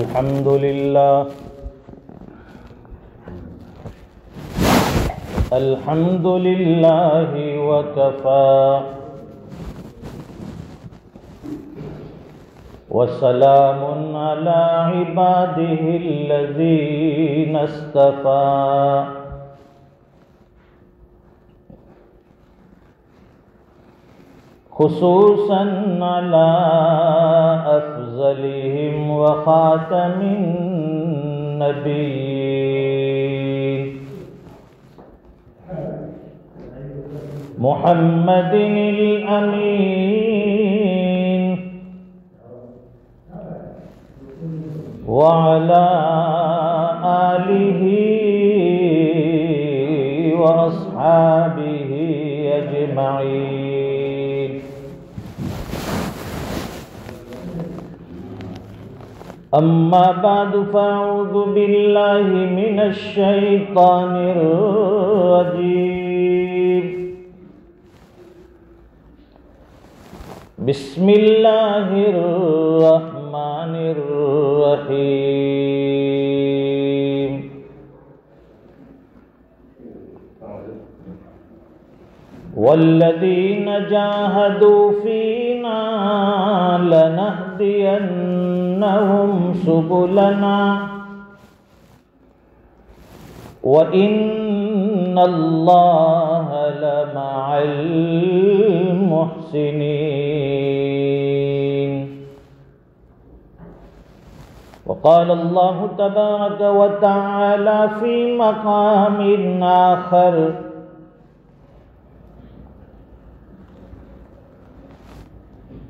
الحمد لله الحمد لله وكفى وسلام على عباده الذين اصطفى خصوصا على أفضلهم وخاتم النبيين محمد الأمين وعلى آله وأصحابه أجمعين. أما بعد فأعوذ بالله من الشيطان الرجيم. بسم الله الرحمن الرحيم. والذين جاهدوا فينا لنهدينهم سبلنا وإن الله لمع المحسنين. وقال الله تبارك وتعالى في مقام آخر: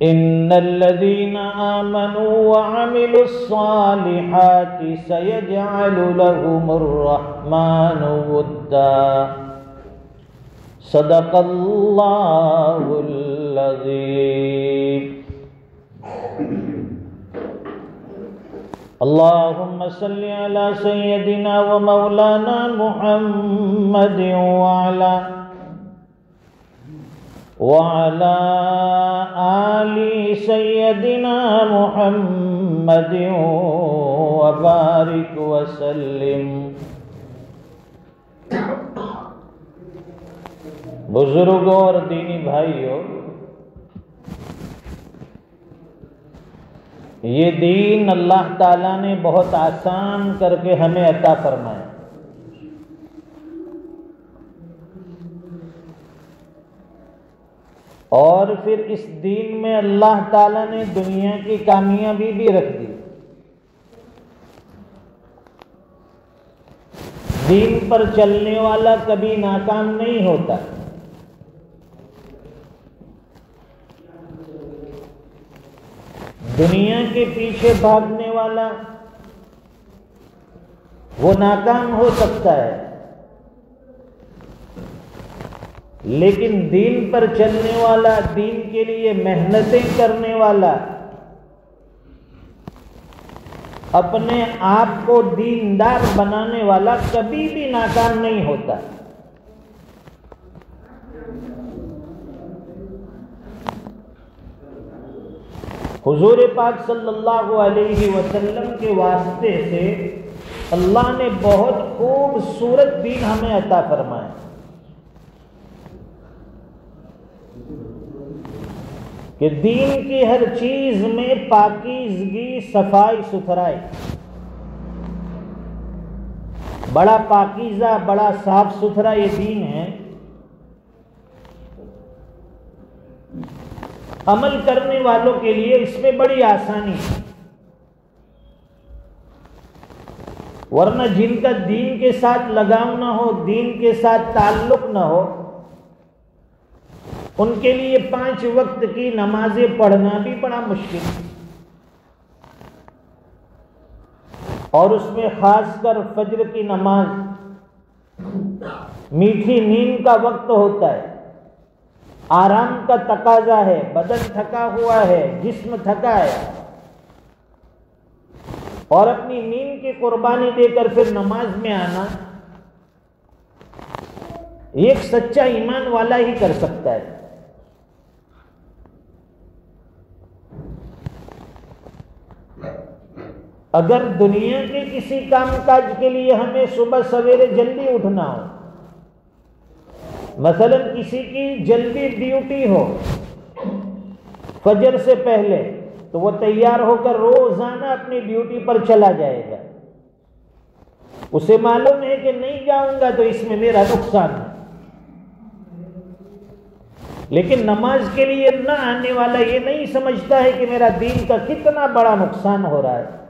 إن الذين آمنوا وعملوا الصالحات سيجعل لهم الرحمن ودا. صدق الله العظيم. اللهم صل على سيدنا ومولانا محمد وعلى آل سيدنا محمد وبارك وسلم. بزرگوں اور دینی بھائیوں، یہ دین اللہ تعالیٰ نے بہت آسان کر کے ہمیں عطا فرمایا. اور پھر اس دین میں اللہ تعالیٰ نے دنیا کی کامیابی بھی رکھ دی. دین پر چلنے والا کبھی ناکام نہیں ہوتا. دنیا کے پیچھے بھاگنے والا وہ ناکام ہو سکتا ہے، لیکن دین پر چلنے والا، دین کے لیے محنتیں کرنے والا، اپنے آپ کو دیندار بنانے والا کبھی بھی ناکام نہیں ہوتا. حضور پاک صلی اللہ علیہ وسلم کے واسطے سے اللہ نے بہت خوبصورت دین ہمیں عطا فرمایا. کہ دین کی ہر چیز میں پاکیزگی، صفائی ستھرائی، بڑا پاکیزہ، بڑا صاف ستھرا یہ دین ہے. عمل کرنے والوں کے لیے اس میں بڑی آسانی ہے، ورنہ جن کا دین کے ساتھ لگاؤ نہ ہو، دین کے ساتھ تعلق نہ ہو، ان کے لیے 5 وقت کی نمازیں پڑھنا بھی بڑا مشکل ہے. اور اس میں خاص کر فجر کی نماز، میٹھی نیند کا وقت ہوتا ہے، آرام کا تقاضا ہے، بدن تھکا ہوا ہے، جسم تھکا ہے، اور اپنی نیند کی قربانی دے کر پھر نماز میں آنا ایک سچا ایمان والا ہی کر سکتا ہے۔ اگر دنیا کے کسی کام کاج کے لیے ہمیں صبح سویرے جلدی اٹھنا ہو، مثلا کسی کی جلدی ڈیوٹی ہو فجر سے پہلے، تو وہ تیار ہو کر روزانہ اپنی ڈیوٹی پر چلا جائے گا، اسے معلوم ہے کہ نہیں جاؤں گا تو اس میں میرا نقصان ہے۔ لیکن نماز کے لیے نہ آنے والا یہ نہیں سمجھتا ہے کہ میرا دین کا کتنا بڑا نقصان ہو رہا ہے۔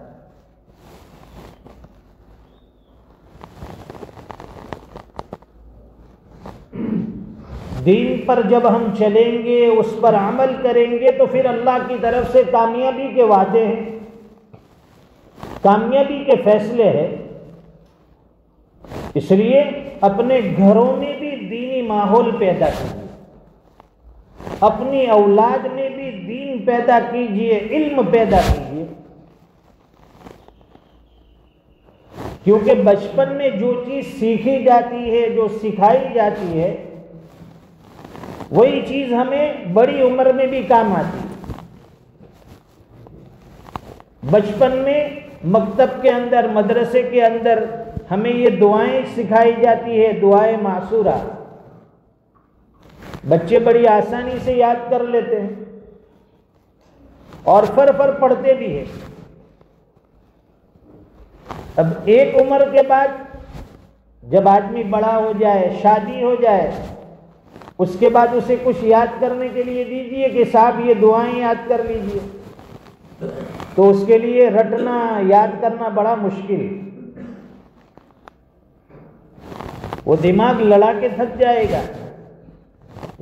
دین پر جب ہم چلیں گے، اس پر عمل کریں گے، تو پھر اللہ کی طرف سے کامیابی کے وعدے ہیں، کامیابی کے فیصلے ہیں۔ اس لیے اپنے گھروں میں بھی دینی ماحول پیدا کیجیے، اپنی اولاد میں بھی دین پیدا کیجیے، علم پیدا کیجیے، کیونکہ بچپن میں جو چیز سیکھی جاتی ہے، جو سکھائی جاتی ہے، وہی چیز ہمیں بڑی عمر میں بھی کام آتی ہے۔ بچپن میں مکتب کے اندر، مدرسے کے اندر ہمیں یہ دعائیں سکھائی جاتی ہے، دعائیں معصورہ، بچے بڑی آسانی سے یاد کر لیتے ہیں اور فر پڑھتے بھی ہیں۔ اب ایک عمر کے بعد جب آدمی بڑا ہو جائے، شادی ہو جائے، اس کے بعد اسے کچھ یاد کرنے کے لیے دیجئے کہ صاحب یہ دعائیں یاد کر لیجئے، تو اس کے لیے رٹنا، یاد کرنا بڑا مشکل، وہ دماغ لڑا کے تھک جائے گا،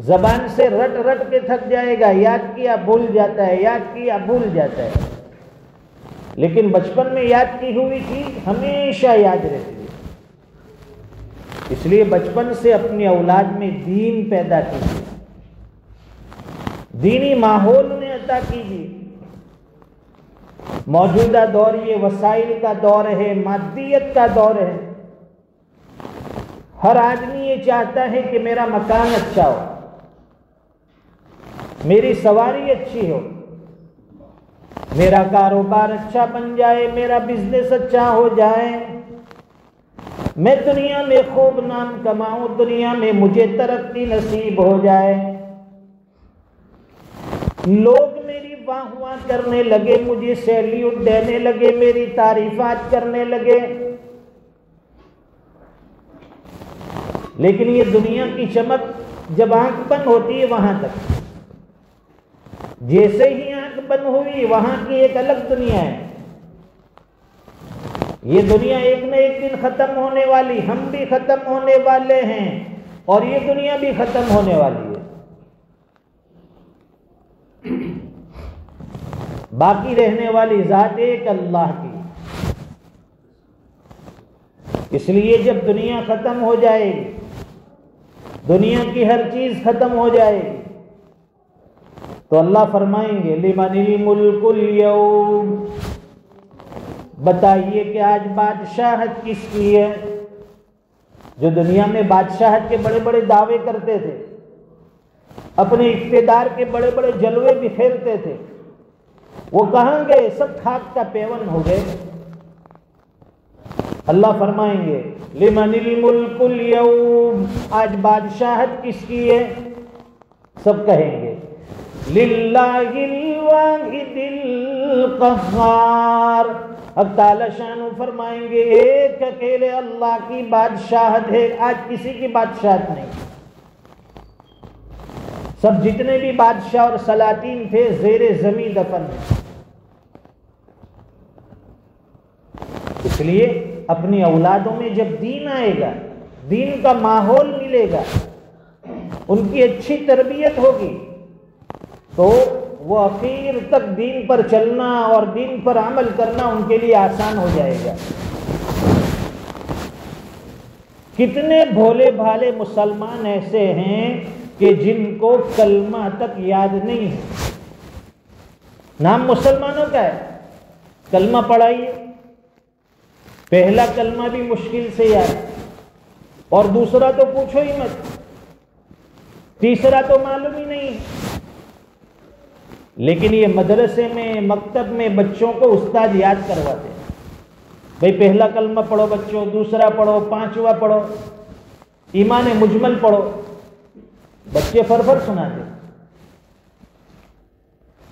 زبان سے رٹ رٹ کے تھک جائے گا، یاد کیا بھول جاتا ہے، یاد کیا بھول جاتا ہے۔ لیکن بچپن میں یاد کی ہوئی چیز ہمیشہ یاد رہتی ہے۔ اس لیے بچپن سے اپنی اولاد میں دین پیدا کیجیے، دینی ماحول انہیں عطا کیجیے۔ موجودہ دور یہ وسائل کا دور ہے، مادیت کا دور ہے، ہر آدمی یہ چاہتا ہے کہ میرا مکان اچھا ہو، میری سواری اچھی ہو، میرا کاروبار اچھا بن جائے، میرا بزنس اچھا ہو جائے، میں دنیا میں خوب نام کماؤں، دنیا میں مجھے ترقی نصیب ہو جائے، لوگ میری واہ واہ کرنے لگے، مجھے سیلیوٹ دینے لگے، میری تعریفات کرنے لگے۔ لیکن یہ دنیا کی چمک جب آنکھ بند ہوتی ہے وہاں تک، جیسے ہی آنکھ بند ہوئی وہاں کی ایک الگ دنیا ہے۔ یہ دنیا ایک نہ ایک دن ختم ہونے والی، ہم بھی ختم ہونے والے ہیں، اور یہ دنیا بھی ختم ہونے والی ہے۔ باقی رہنے والی ذات ایک اللہ کی۔ اس لیے جب دنیا ختم ہو جائے گی، دنیا کی ہر چیز ختم ہو جائے گی، تو اللہ فرمائیں گے لمن الملک اليوم، بتائیے کہ آج بادشاہت کس کی ہے؟ جو دنیا میں بادشاہت کے بڑے بڑے دعوے کرتے تھے، اپنے اقتدار کے بڑے بڑے جلوے بکھیرتے تھے، وہ کہاں گئے؟ سب خاک کا پیون ہو گئے۔ اللہ فرمائیں گے لمن الملک اليوم، آج بادشاہت کس کی ہے؟ سب کہیں گے للہ الواحد القہار، اب تعالی شانو فرمائیں گے ایک اکیلے اللہ کی بادشاہت ہے، آج کسی کی بادشاہت نہیں۔ سب جتنے بھی بادشاہ اور سلاطین تھے زیر زمین دفن ہیں۔ اس لیے اپنی اولادوں میں جب دین آئے گا، دین کا ماحول ملے گا، ان کی اچھی تربیت ہوگی، تو وہ آخر تک دین پر چلنا اور دین پر عمل کرنا ان کے لیے آسان ہو جائے گا۔ کتنے بھولے بھالے مسلمان ایسے ہیں کہ جن کو کلمہ تک یاد نہیں ہے۔ نام مسلمانوں کا ہے، کلمہ پڑھائیے، پہلا کلمہ بھی مشکل سے یاد، اور دوسرا تو پوچھو ہی مت، تیسرا تو معلوم ہی نہیں۔ لیکن یہ مدرسے میں، مکتب میں بچوں کو استاد یاد کرواتے ہیں، بھئی پہلا کلمہ پڑھو بچوں، دوسرا پڑھو، پانچواں پڑھو، ایمان مجمل پڑھو، بچے فرفر سناتے،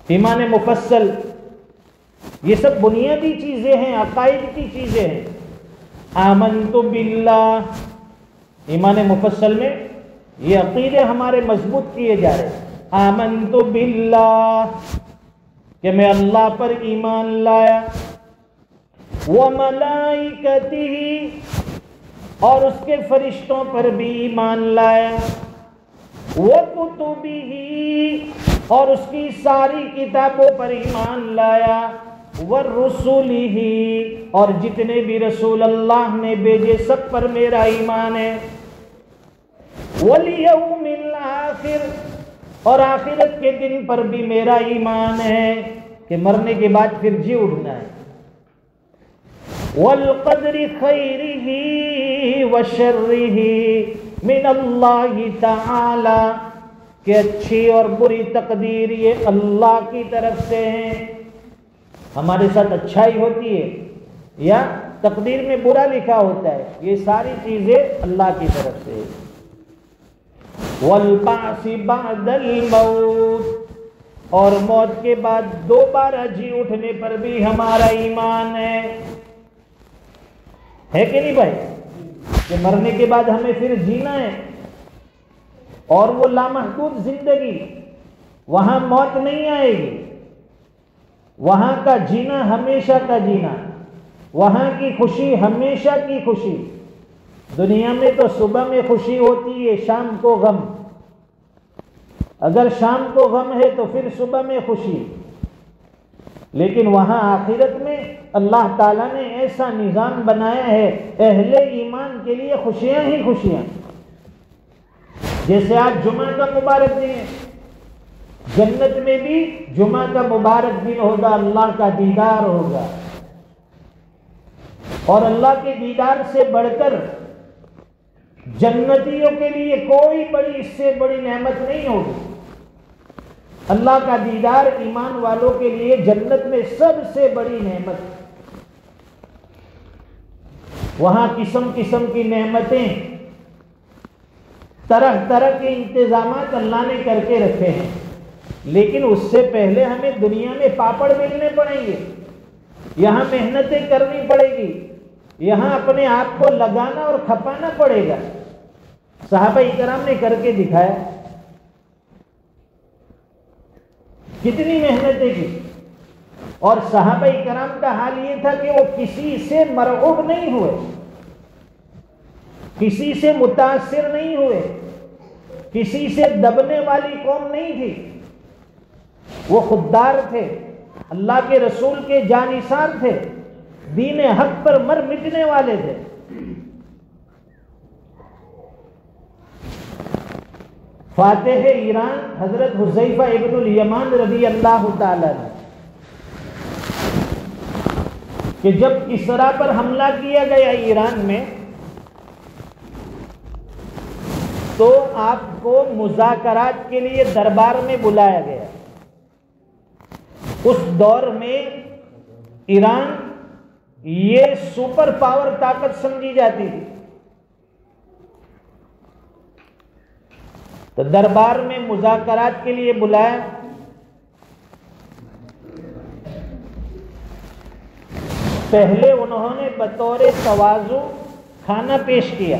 ایمان مفصل، یہ سب بنیادی چیزیں ہیں، عقائد کی چیزیں ہیں۔ آمنت باللہ، ایمان مفصل میں یہ عقیدے ہمارے مضبوط کیے جا رہے ہیں۔ آمنت باللہ کہ میں اللہ پر ایمان لایا، وملائکتہ اور اس کے فرشتوں پر بھی ایمان لایا، وکتبہ اور اس کی ساری کتابوں پر ایمان لایا، ورسلہ اور جتنے بھی رسول اللہ نے بھیجے سب پر میرا ایمان ہے، والیوم الآخر اور آخرت کے دن پر بھی میرا ایمان ہے کہ مرنے کے بعد پھر جی اٹھنا ہے، والقدر خیرہ وشرہ من اللہ تعالی کہ اچھی اور بری تقدیر یہ اللہ کی طرف سے ہے۔ ہمارے ساتھ اچھائی ہوتی ہے یا تقدیر میں برا لکھا ہوتا ہے، یہ ساری چیزیں اللہ کی طرف سے ہے۔ والبعث بعد الموت اور موت کے بعد دوبارہ جی اٹھنے پر بھی ہمارا ایمان ہے کہ نہیں بھائی؟ کہ مرنے کے بعد ہمیں پھر جینا ہے، اور وہ لامحدود زندگی، وہاں موت نہیں آئے گی، وہاں کا جینا ہمیشہ کا جینا، وہاں کی خوشی ہمیشہ کی خوشی۔ دنیا میں تو صبح میں خوشی ہوتی ہے، شام کو غم، اگر شام کو غم ہے تو پھر صبح میں خوشی، لیکن وہاں آخرت میں اللہ تعالیٰ نے ایسا نظام بنایا ہے اہل ایمان کے لیے خوشیاں ہی خوشیاں۔ جیسے آج جمعہ کا مبارک دن ہے، جنت میں بھی جمعہ کا مبارک دن ہوگا، اللہ کا دیدار ہوگا، اور اللہ کے دیدار سے بڑھ کر جنتیوں کے لیے کوئی بڑی، اس سے بڑی نعمت نہیں ہوگی۔ اللہ کا دیدار ایمان والوں کے لیے جنت میں سب سے بڑی نعمت۔ وہاں قسم قسم کی نعمتیں، طرح طرح کے انتظامات اللہ نے کر کے رکھے ہیں، لیکن اس سے پہلے ہمیں دنیا میں پاپڑ بیلنے پڑیں گے، یہاں محنتیں کرنی پڑے گی، یہاں اپنے آپ کو لگانا اور کھپانا پڑے گا۔ صحابہ کرام نے کر کے دکھایا، کتنی محنتیں کی، اور صحابہ کرام کا حال یہ تھا کہ وہ کسی سے مرعوب نہیں ہوئے، کسی سے متاثر نہیں ہوئے، کسی سے دبنے والی قوم نہیں تھی، وہ خوددار تھے، اللہ کے رسول کے جانثار تھے، دین حق پر مر مٹنے والے تھے۔ فاتح ایران حضرت حذیفہ ابن الیمان رضی اللہ تعالیٰ نے، کہ جب کسریٰ پر حملہ کیا گیا ایران میں، تو آپ کو مذاکرات کے لیے دربار میں بلایا گیا۔ اس دور میں ایران یہ سپر پاور طاقت سمجھی جاتی تھی، تو دربار میں مذاکرات کے لیے بلایا۔ پہلے انہوں نے بطور تواضع کھانا پیش کیا،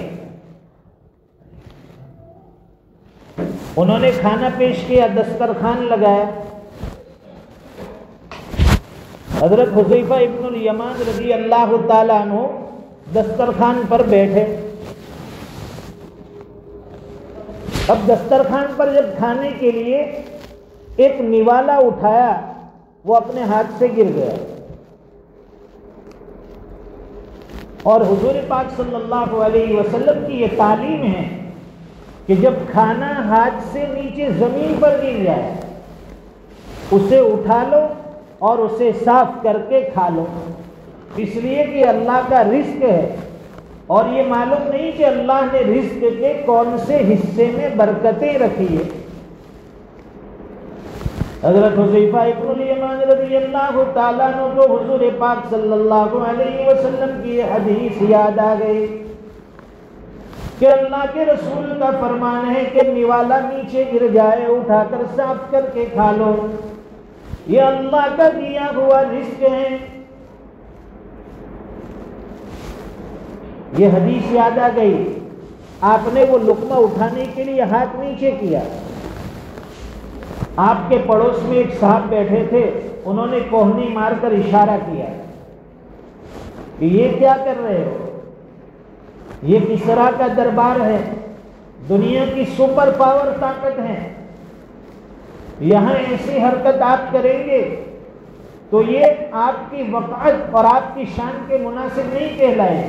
انہوں نے کھانا پیش کیا، دسترخوان لگایا، حضرت حذیفہ ابن الیمان رضی اللہ تعالیٰ عنہ دسترخوان پر بیٹھے۔ اب دسترخوان پر جب کھانے کے لیے ایک نوالا اٹھایا، وہ اپنے ہاتھ سے گر گیا، اور حضور پاک صلی اللہ علیہ وسلم کی یہ تعلیم ہے کہ جب کھانا ہاتھ سے نیچے زمین پر گر جائے اسے اٹھا لو اور اسے صاف کر کے کھا لو، اس لیے کہ اللہ کا رزق ہے، اور یہ معلوم نہیں کہ اللہ نے رزق کے کون سے حصے میں برکتیں رکھی ہے۔ حضرت حذیفہ ابن الیمان رضی اللہ تعالیٰ عنہ کو حضور پاک صلی اللہ علیہ وسلم کی یہ حدیث یاد آ گئی کہ اللہ کے رسول کا فرمان ہے کہ نوالا نیچے گر جائے اٹھا کر صاف کر کے کھا لو، یہ اللہ کا دیا ہوا رزق ہے۔ یہ حدیث یاد آ گئی، آپ نے وہ لقمہ اٹھانے کے لیے ہاتھ نیچے کیا، آپ کے پڑوس میں ایک صاحب بیٹھے تھے، انہوں نے کوہنی مار کر اشارہ کیا کہ یہ کیا کر رہے ہو، یہ کسریٰ کا دربار ہے، دنیا کی سپر پاور طاقت ہے، یہاں ایسی حرکت آپ کریں گے تو یہ آپ کی وقعت اور آپ کی شان کے مناسب نہیں کہلائے،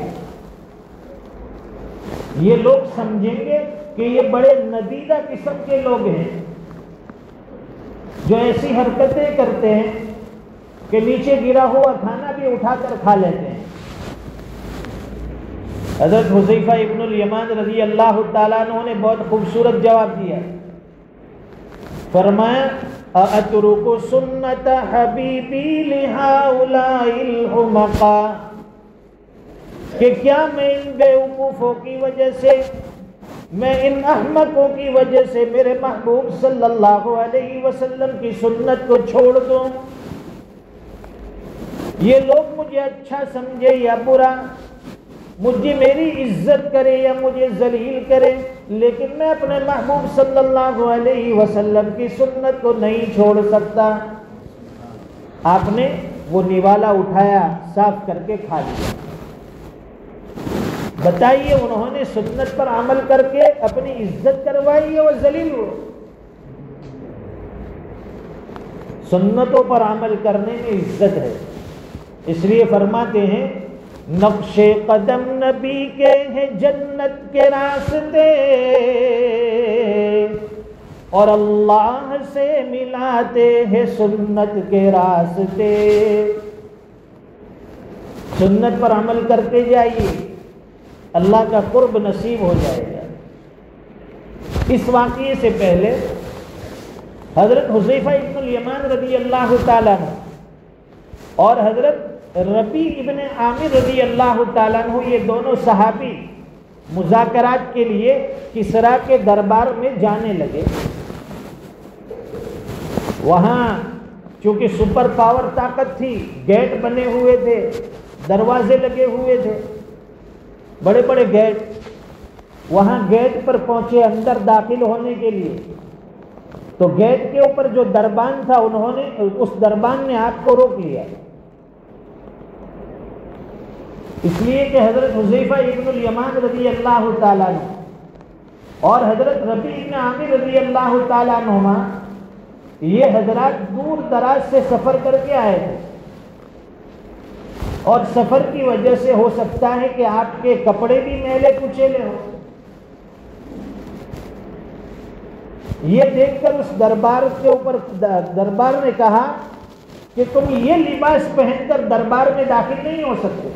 یہ لوگ سمجھیں گے کہ یہ بڑے ندیدہ قسم کے لوگ ہیں جو ایسی حرکتیں کرتے ہیں کہ نیچے گرا ہوا کھانا بھی اٹھا کر کھا لیتے ہیں۔ حضرت حذیفہ ابن الیمان رضی اللہ تعالیٰ عنہ نے بہت خوبصورت جواب دیا، فرمایا اَأَتْرُكُ سُنَّةَ حَبِيبِي لِهَؤُلَاءِ الْحُمَقَاءِ، کہ کیا میں ان بیوقوفوں کی وجہ سے، میں ان احمقوں کی وجہ سے میرے محبوب صلی اللہ علیہ وسلم کی سنت کو چھوڑ دوں؟ یہ لوگ مجھے اچھا سمجھے یا برا، مجھے میری عزت کرے یا مجھے ذلیل کرے، لیکن میں اپنے محبوب صلی اللہ علیہ وسلم کی سنت کو نہیں چھوڑ سکتا۔ آپ نے وہ نوالا اٹھایا، صاف کر کے کھا لیا۔ بتائیے انہوں نے سنت پر عمل کر کے اپنی عزت کروائی ہے وہ ذلیل ہو؟ سنتوں پر عمل کرنے میں عزت ہے، اس لیے فرماتے ہیں نقش قدم نبی کے ہیں جنت کے راستے، اور اللہ سے ملاتے ہیں سنت کے راستے۔ سنت پر عمل کرتے جائیے، اللہ کا قرب نصیب ہو جائے گا۔ اس واقعے سے پہلے حضرت حذیفہ ابن الیمان رضی اللہ تعالیٰ عنہ اور حضرت ربیع ابن عامر رضی اللہ تعالیٰ عنہ، یہ دونوں صحابی مذاکرات کے لیے کسریٰ کے دربار میں جانے لگے۔ وہاں چونکہ سپر پاور طاقت تھی، گیٹ بنے ہوئے تھے، دروازے لگے ہوئے تھے، بڑے بڑے گیٹ۔ وہاں گیٹ پر پہنچے اندر داخل ہونے کے لیے، تو گیٹ کے اوپر جو دربان تھا، انہوں نے اس دربان نے آپ کو روک لیا، اس لیے کہ حضرت حذیفہ ابن الیمان رضی اللہ تعالیٰ عنہ اور حضرت ربیع ابن عامر رضی اللہ تعالیٰ عنہما، یہ حضرات دور دراز سے سفر کر کے آئے تھے، اور سفر کی وجہ سے ہو سکتا ہے کہ آپ کے کپڑے بھی میلے کچیلے ہوں۔ یہ دیکھ کر اس دربار کے اوپر دربار نے کہا کہ تم یہ لباس پہن کر دربار میں داخل نہیں ہو سکتے۔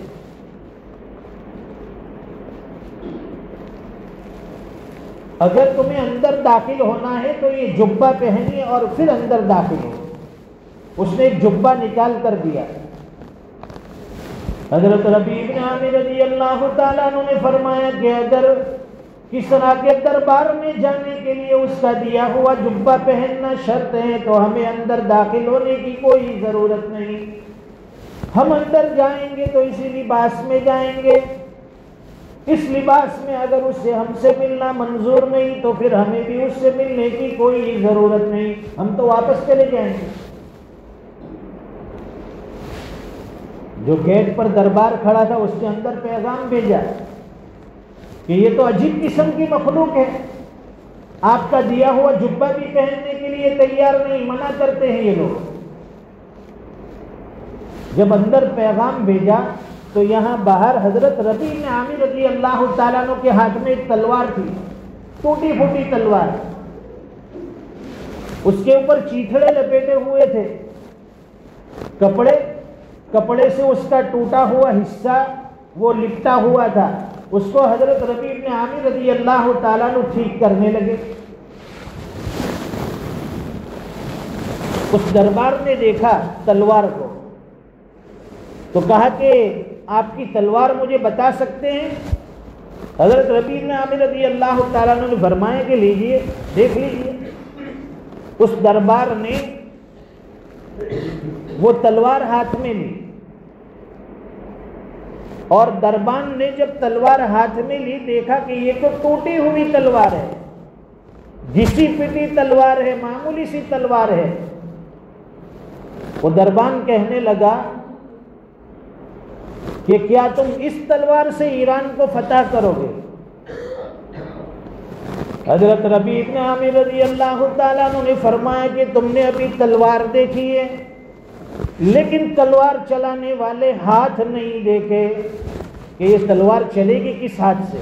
اگر تمہیں اندر داخل ہونا ہے تو یہ جبہ پہنیے اور پھر اندر داخل ہو۔ اس نے ایک جبہ نکال کر دیا۔ حضرت ربیع بن عامر رضی اللہ تعالیٰ عنہ نے فرمایا کہ اگر کسریٰ کے دربار میں جانے کے لیے اس کا دیا ہوا جبہ پہننا شرط ہے تو ہمیں اندر داخل ہونے کی کوئی ضرورت نہیں۔ ہم اندر جائیں گے تو اسی لباس میں جائیں گے، اس لباس میں اگر اسے ہم سے ملنا منظور نہیں تو پھر ہمیں بھی اس سے ملنے کی کوئی ضرورت نہیں، ہم تو واپس چلے جائیں گے۔ جو گیٹ پر دربار کھڑا تھا اس نے اندر پیغام بھیجا کہ یہ تو عجیب قسم کی مخلوق ہے، آپ کا دیا ہوا جبہ بھی پہننے کے لیے لیے تیار نہیں، منع کرتے ہیں یہ لوگ۔ جب اندر پیغام بھیجا تو یہاں باہر حضرت ربیع بن عامر رضی اللہ تعالیٰ عنہ کے ہاتھ میں ایک تلوار تھی، ٹوٹی پھوٹی تلوار، اس کے اوپر چیتھڑے لپیٹے ہوئے تھے، کپڑے سے اس کا ٹوٹا ہوا حصہ وہ لپٹا ہوا تھا، اس کو حضرت ربیع بن عامر رضی اللہ تعالیٰ عنہ ٹھیک کرنے لگے۔ اس دربار نے دیکھا تلوار کو تو کہا کہ آپ کی تلوار مجھے بتا سکتے ہیں؟ حضرت ربیع بن عامر رضی اللہ تعالیٰ عنہ نے فرمایا کہ لیجئے دیکھ لیجئے۔ اس دربار نے وہ تلوار ہاتھ میں لی، اور دربان نے جب تلوار ہاتھ میں لی دیکھا کہ یہ تو ٹوٹی ہوئی تلوار ہے، گھسی پٹی تلوار ہے، معمولی سی تلوار ہے۔ وہ دربان کہنے لگا کہ کیا تم اس تلوار سے ایران کو فتح کرو گے؟ حضرت ربیع بن عامر رضی اللہ تعالیٰ عنہ نے فرمایا کہ تم نے ابھی تلوار دیکھی ہے لیکن تلوار چلانے والے ہاتھ نہیں دیکھے کہ یہ تلوار چلے گی کس ہاتھ سے۔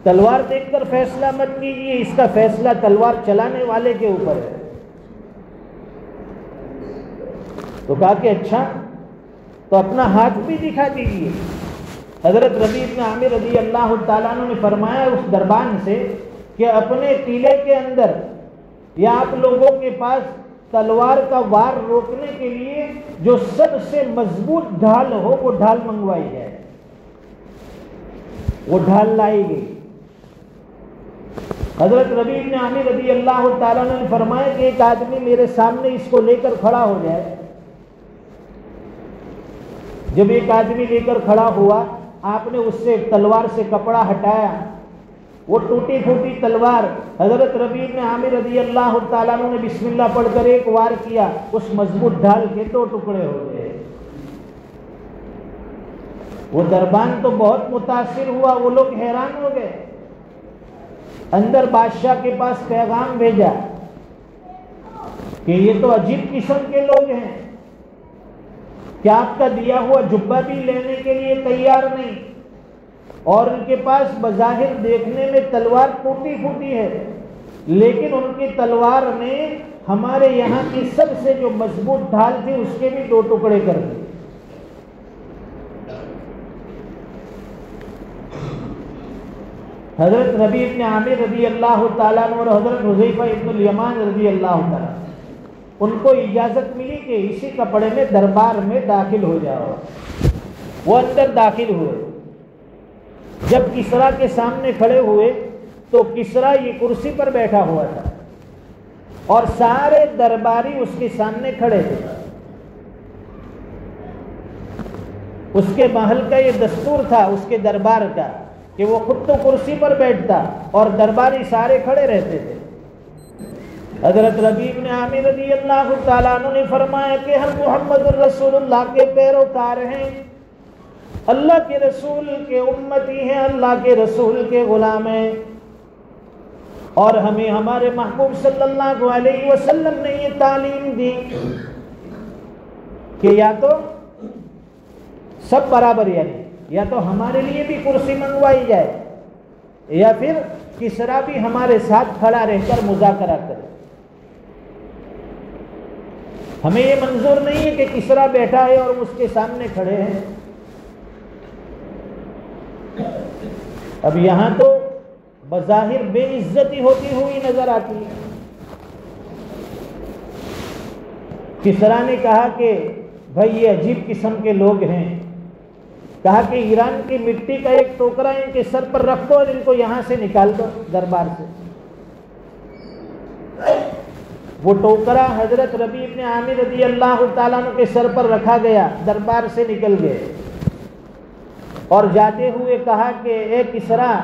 تلوار دیکھ کر فیصلہ مت کیجیے، اس کا فیصلہ تلوار چلانے والے کے اوپر ہے۔ تو کہا کہ اچھا تو اپنا ہاتھ بھی دکھا دیجیے۔ حضرت ربیع بن عامر رضی اللہ تعالیٰ عنہ نے فرمایا اس دربان سے کہ اپنے قلعے کے اندر یا آپ لوگوں کے پاس تلوار کا وار روکنے کے لیے جو سب سے مضبوط ڈھال ہو وہ ڈھال منگوائی جائے۔ وہ ڈھال لائی گئی۔ حضرت ربیع بن عامر رضی اللہ تعالیٰ عنہ نے فرمایا کہ ایک آدمی میرے سامنے اس کو لے کر کھڑا ہو جائے۔ جب ایک آدمی لے کر کھڑا ہوا آپ نے اس سے تلوار سے کپڑا ہٹایا، وہ ٹوٹی پھوٹی تلوار حضرت ربیع بن عامر رضی اللہ تعالیٰ عنہ نے بسم اللہ پڑھ کر ایک وار کیا، اس مضبوط ڈھال کے 2 ٹکڑے ہو گئے۔ وہ دربان تو بہت متاثر ہوا، وہ لوگ حیران ہو گئے۔ اندر بادشاہ کے پاس پیغام بھیجا کہ یہ تو عجیب قسم کے لوگ ہیں، کیا آپ کا دیا ہوا جبہ بھی لینے کے لیے تیار نہیں، اور ان کے پاس بظاہر دیکھنے میں تلوار ٹوٹی پھوٹی ہے لیکن ان کی تلوار نے ہمارے یہاں کی سب سے جو مضبوط ڈھال تھی اس کے بھی 2 ٹکڑے کر دیے۔ حضرت ربیع بن عامر رضی اللہ تعالیٰ عنہ اور حضرت حذیفہ ابن الیمان رضی اللہ تعالیٰ ان کو اجازت ملی کہ اسی کپڑے میں دربار میں داخل ہو جاؤ۔ وہ اندر داخل ہوئے۔ جب کسریٰ کے سامنے کھڑے ہوئے تو کسریٰ یہ کرسی پر بیٹھا ہوا تھا اور سارے درباری اس کے سامنے کھڑے تھے۔ اس کے محل کا یہ دستور تھا اس کے دربار کا کہ وہ خود تو کرسی پر بیٹھتا اور درباری سارے کھڑے رہتے تھے۔ حضرت ربیع بن عامر رضی اللہ تعالیٰ عنہ نے فرمایا کہ ہم محمد الرسول اللہ کے پیروکار ہیں، اللہ کے رسول کے امتی ہیں، اللہ کے رسول کے غلام ہیں، اور ہمیں ہمارے محبوب صلی اللہ علیہ وسلم نے یہ تعلیم دی کہ یا تو سب برابر، یعنی یا تو ہمارے لیے بھی کرسی منگوائی جائے یا پھر کسریٰ بھی ہمارے ساتھ کھڑا رہ کر مذاکرہ کرے۔ ہمیں یہ منظور نہیں ہے کہ کسریٰ بیٹھا ہے اور اس کے سامنے کھڑے ہیں۔ اب یہاں تو بظاہر بے عزتی ہوتی ہوئی نظر آتی ہے۔ کسریٰ نے کہا کہ بھائی یہ عجیب قسم کے لوگ ہیں، کہا کہ ایران کی مٹی کا ایک ٹوکرا ان کے سر پر رکھ دو اور ان کو یہاں سے نکال دو دربار سے۔ وہ ٹوکرا حضرت ربیع بن عامر رضی اللہ تعالیٰ عنہ کے سر پر رکھا گیا، دربار سے نکل گئے اور جاتے ہوئے کہا کہ اے کسریٰ،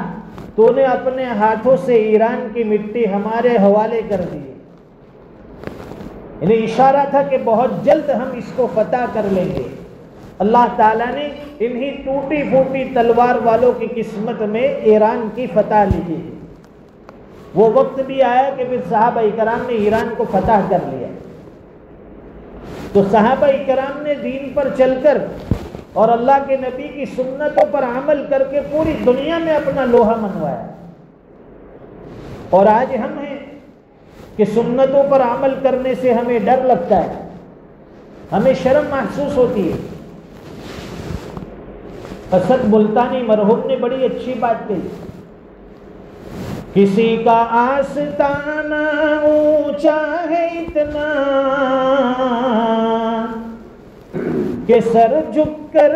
تو نے اپنے ہاتھوں سے ایران کی مٹی ہمارے حوالے کر دی۔ انہیں اشارہ تھا کہ بہت جلد ہم اس کو فتح کر لیں گے۔ اللہ تعالیٰ نے انہی ٹوٹی پھوٹی تلوار والوں کی قسمت میں ایران کی فتح لکھی ہے۔ وہ وقت بھی آیا کہ پھر صحابہ کرام نے ایران کو فتح کر لیا. تو صحابہ کرام نے دین پر چل کر اور اللہ کے نبی کی سنتوں پر عمل کر کے پوری دنیا میں اپنا لوہا منوایا. اور آج ہم ہیں کہ سنتوں پر عمل کرنے سے ہمیں ڈر لگتا ہے، ہمیں شرم محسوس ہوتی ہے. اسد ملتانی مرحوم نے بڑی اچھی بات کہی، کسی کا آستانہ اونچا ہے اتنا کہ سر جھک کر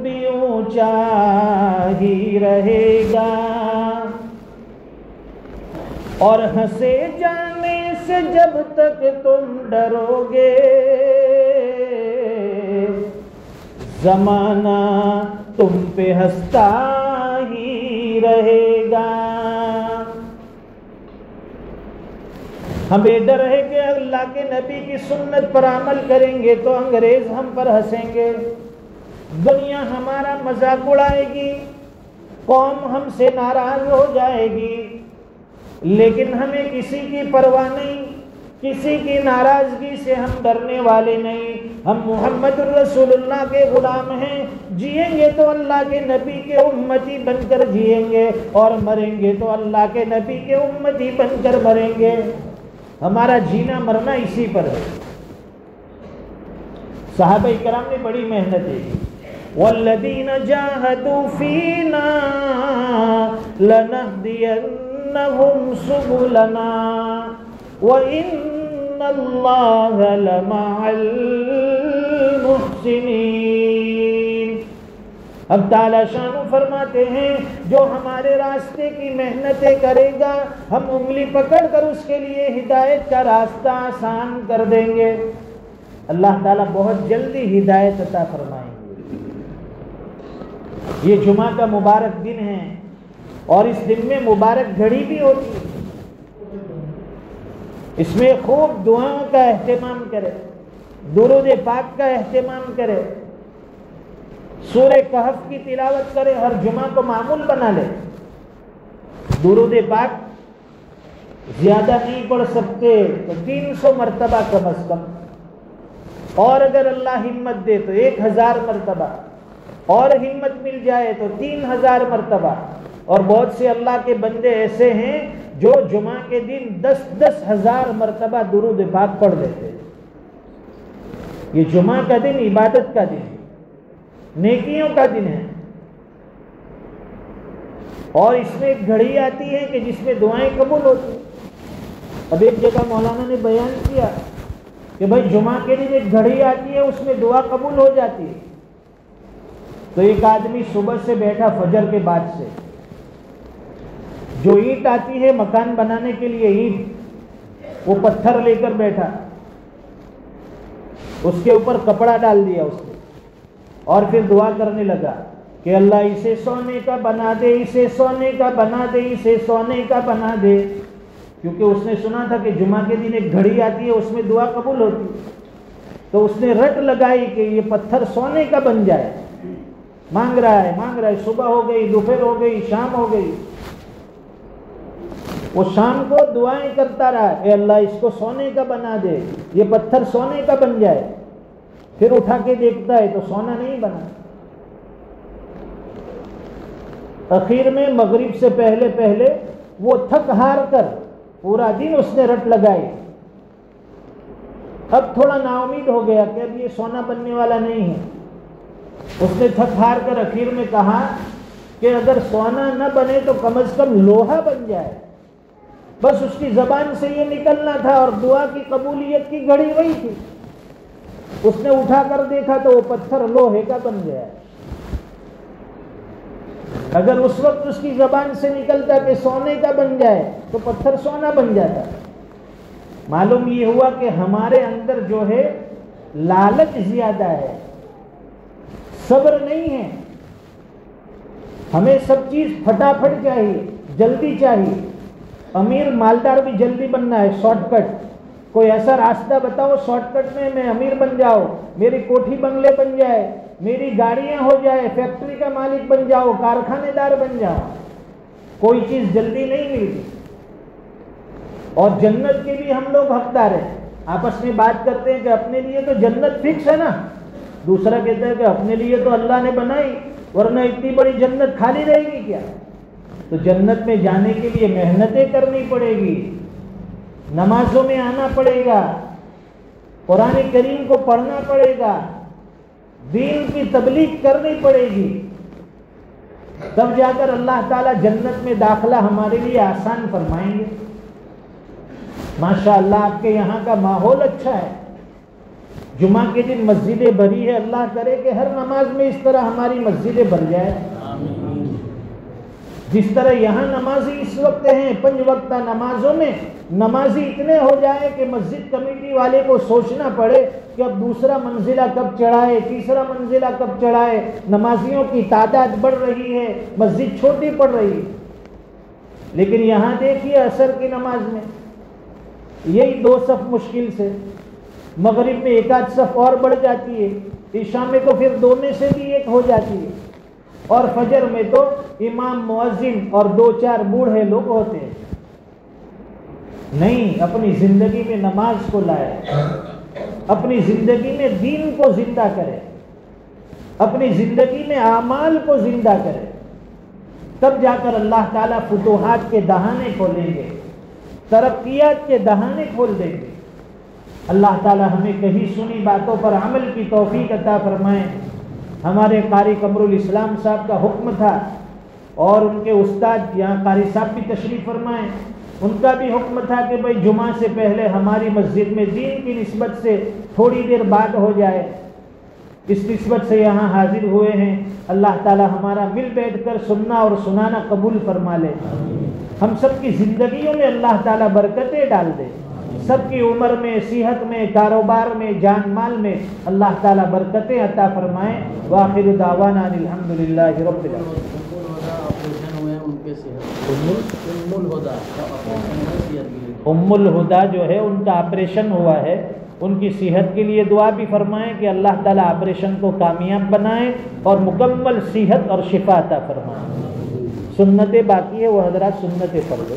بھی اونچا ہی رہے گا، اور ہنسے جانے سے جب تک تم ڈرو گے زمانہ تم پہ ہنستا ہی رہے گا. ہمیں ڈر ہے کہ اللہ کے نبی کی سنت پر عمل کریں گے تو انگریز ہم پر ہنسیں گے، دنیا ہمارا مذاق اڑائے گی، قوم ہم سے ناراض ہو جائے گی. لیکن ہمیں کسی کی پرواہ نہیں، کسی کی ناراضگی سے ہم ڈرنے والے نہیں. ہم محمد الرسول اللہ کے غلام ہیں، جئیں گے تو اللہ کے نبی کے امتی بن کر جئیں گے، اور مریں گے تو اللہ کے نبی کے امتی بن کر مریں گے. ہمارا جینا مرنا اسی پر ہے. صحابہ کرام نے بڑی محنت کی. والذین جاہدوا فینا لنہدینہم سبلنا وَإِنَّ اللَّهَ لَمَعَ الْمُحْسِنِينَ. اب تعالیٰ شانو فرماتے ہیں جو ہمارے راستے کی محنتیں کرے گا ہم انگلی پکڑ کر اس کے لیے ہدایت کا راستہ آسان کر دیں گے. اللہ تعالیٰ بہت جلدی ہدایت عطا فرمائیں گے. یہ جمعہ کا مبارک دن ہے اور اس دن میں مبارک گھڑی بھی ہوتی ہے. اس میں خوب دعاؤں کا اہتمام کرے، درود پاک کا اہتمام کرے، سورہ کہف کی تلاوت کرے، ہر جمعہ کو معمول بنا لے. درود پاک زیادہ نہیں پڑھ سکتے تو 300 مرتبہ کم از کم، اور اگر اللہ ہمت دے تو 1000 مرتبہ، اور ہمت مل جائے تو 3000 مرتبہ. اور بہت سے اللہ کے بندے ایسے ہیں جو جمعہ کے دن 10 ہزار مرتبہ درود پاک پڑھ لیتے. یہ جمعہ کا دن عبادت کا دن ہے، نیکیوں کا دن ہے. اور اس میں ایک گھڑی آتی ہے کہ جس میں دعائیں قبول ہوتی ہیں. اب ایک جگہ مولانا نے بیان کیا کہ بھائی جمعہ کے دن ایک گھڑی آتی ہے اس میں دعا قبول ہو جاتی ہے. تو ایک آدمی صبح سے بیٹھا فجر کے بعد سے، جو اینٹ آتی ہے مکان بنانے کے لیے اینٹ، وہ پتھر لے کر بیٹھا، اس کے اوپر کپڑا ڈال دیا اس نے، اور پھر دعا کرنے لگا کہ اللہ اسے سونے کا بنا دے، اسے سونے کا بنا دے، اسے سونے کا بنا دے. کیونکہ اس نے سنا تھا کہ جمعہ کے دن ایک گھڑی آتی ہے اس میں دعا قبول ہوتی ہے. تو اس نے رٹ لگائی کہ یہ پتھر سونے کا بن جائے. مانگ رہا ہے، صبح ہو گئی، دوپہر ہو گئی، شام ہو گئی. وہ شام کو دعائیں کرتا رہا، اے اللہ اس کو سونے کا بنا دے، یہ پتھر سونے کا بن جائے. پھر اٹھا کے دیکھتا ہے تو سونا نہیں بنا. اخیر میں مغرب سے پہلے وہ تھک ہار کر پورا دن اس نے رٹ لگائی. اب تھوڑا نا امید ہو گیا کہ اب یہ سونا بننے والا نہیں ہے. اس نے تھک ہار کر اخیر میں کہا کہ اگر سونا نہ بنے تو کم از کم لوہا بن جائے. بس اس کی زبان سے یہ نکلنا تھا اور دعا کی قبولیت کی گھڑی وہی تھی. اس نے اٹھا کر دیکھا تو وہ پتھر لوہے کا بن گیا. اگر اس وقت اس کی زبان سے نکلتا کہ سونے کا بن جائے تو پتھر سونا بن جاتا. معلوم یہ ہوا کہ ہمارے اندر جو ہے لالچ زیادہ ہے، صبر نہیں ہے. ہمیں سب چیز پھٹافٹ چاہیے، جلدی چاہیے. امیر مالدار بھی جلدی بننا ہے، شارٹ کٹ. کوئی ایسا راستہ بتاؤ شارٹ کٹ میں میں امیر بن جاؤ، میری کوٹھی بنگلے بن جائے، میری گاڑیاں ہو جائے، فیکٹری کا مالک بن جاؤ، کارخانے دار بن جاؤ. کوئی چیز جلدی نہیں ملتی. اور جنت کے بھی ہم لوگ حقدار ہیں. آپس میں بات کرتے ہیں کہ اپنے لیے تو جنت فکس ہے نا، دوسرا کہتا ہے کہ اپنے لیے تو اللہ نے بنائی، ورنہ اتنی بڑی جنت خالی رہے گی کیا؟ تو جنت میں جانے کے لیے محنتیں کرنی پڑے گی، نمازوں میں آنا پڑے گا، قرآن کریم کو پڑھنا پڑے گا، دین کی تبلیغ کرنی پڑے گی، تب جا کر اللہ تعالیٰ جنت میں داخلہ ہمارے لیے آسان فرمائیں گے. ماشاءاللہ آپ کے یہاں کا ماحول اچھا ہے، جمعہ کے دن مسجدیں بھری ہے، اللہ کرے کہ ہر نماز میں اس طرح ہماری مسجدیں بھر جائے. جس طرح یہاں نمازی اس وقت ہیں 5 وقتہ نمازوں میں نمازی اتنے ہو جائے کہ مسجد کمیٹی والے کو سوچنا پڑے کہ اب دوسرا منزلہ کب چڑھائے، تیسرا منزلہ کب چڑھائے. نمازیوں کی تعداد بڑھ رہی ہے، مسجد چھوٹی پڑ رہی ہے. لیکن یہاں دیکھیے عصر کی نماز میں یہی 2 صف مشکل سے، مغرب میں 1 صف اور بڑھ جاتی ہے، عشاء میں تو پھر 2 میں سے بھی 1 ہو جاتی ہے، اور فجر میں تو امام مؤذن اور 2-4 بوڑھے لوگ ہوتے ہیں. نہیں، اپنی زندگی میں نماز کو لائے، اپنی زندگی میں دین کو زندہ کرے، اپنی زندگی میں اعمال کو زندہ کرے، تب جا کر اللہ تعالیٰ فتوحات کے دہانے کھولیں گے، ترقیات کے دہانے کھول دیں گے. اللہ تعالیٰ ہمیں کہیں سنی باتوں پر عمل کی توفیق عطا فرمائے. ہمارے قاری قمر الاسلام صاحب کا حکم تھا، اور ان کے استاد یہاں قاری صاحب بھی تشریف فرمائیں، ان کا بھی حکم تھا کہ بھئی جمعہ سے پہلے ہماری مسجد میں دین کی نسبت سے تھوڑی دیر بات ہو جائے. اس نسبت سے یہاں حاضر ہوئے ہیں. اللہ تعالیٰ ہمارا مل بیٹھ کر سننا اور سنانا قبول فرما لے. ہم سب کی زندگیوں میں اللہ تعالیٰ برکتیں ڈال دے، سب کی عمر میں، صحت میں، کاروبار میں، جان مال میں اللہ تعالیٰ برکتیں عطا فرمائیں. وآخر دعوانا الحمدللہ رب العالمین. ام الہدا جو ہے ان کا آپریشن ہوا ہے، ان کی صحت کے لیے دعا بھی فرمائیں کہ اللہ تعالیٰ آپریشن کو کامیاب بنائے اور مکمل صحت اور شفا عطا فرمائے. سنتیں باقی ہے، وہ حضرات سنتیں پڑھ لو.